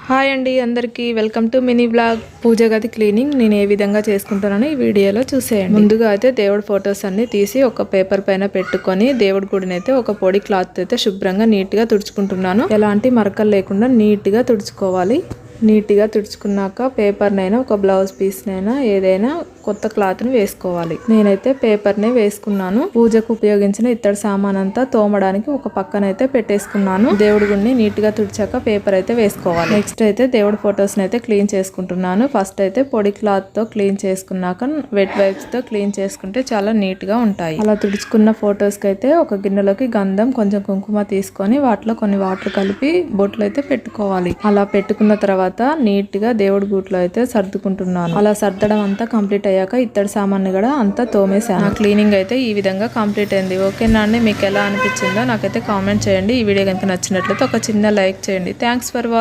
Hi అండి అందరికీ welcome to mini blog. పూజ గది క్లీనింగ్ నేను ఏ విధంగా చేసుకుంటానని ఈ వీడియోలో చూసేయండి. ముందుగా అయితే దేవుడి ఫొటోస్ అన్ని తీసి ఒక పేపర్ పైన పెట్టుకొని దేవుడి గుడిని అయితే ఒక పొడి క్లాత్ అయితే శుభ్రంగా నీట్ గా తుడుచుకుంటున్నాను. ఎలాంటి మరకలు లేకుండా నీట్ గా తుడుచుకోవాలి. నీట్గా తుడుచుకున్నాక పేపర్నైనా ఒక బ్లౌజ్ పీస్నైనా ఏదైనా కొత్త క్లాత్ని వేసుకోవాలి. నేనైతే పేపర్నే వేసుకున్నాను. పూజకు ఉపయోగించిన ఇత్తడి సామాన్ అంతా తోమడానికి ఒక పక్కనైతే పెట్టేసుకున్నాను. దేవుడి గుడిని నీట్గా తుడిచాక పేపర్ అయితే వేసుకోవాలి. నెక్స్ట్ అయితే దేవుడి ఫొటోస్ని అయితే క్లీన్ చేసుకుంటున్నాను. ఫస్ట్ అయితే పొడి క్లాత్తో క్లీన్ చేసుకున్నాక వెట్ వైప్స్తో క్లీన్ చేసుకుంటే చాలా నీట్గా ఉంటాయి. అలా తుడుచుకున్న ఫొటోస్కి అయితే ఒక గిన్నెలోకి గంధం కొంచెం కుంకుమ తీసుకొని వాటిలో కొన్ని వాటర్ కలిపి బొట్లు అయితే పెట్టుకోవాలి. అలా పెట్టుకున్న తర్వాత నీట్ గా దేవుడి గూట్లో అయితే సర్దుకుంటున్నాను. అలా సర్దడం అంతా కంప్లీట్ అయ్యాక ఇత్తడి సామాన్ని కూడా అంతా తోమేశాను. క్లీనింగ్ అయితే ఈ విధంగా కంప్లీట్ అయింది. ఓకేనా అండి, మీకు ఎలా అనిపించిందో నాకైతే కామెంట్ చేయండి. ఈ వీడియో కనుక నచ్చినట్లయితే ఒక చిన్న లైక్ చేయండి. Thanks for watching.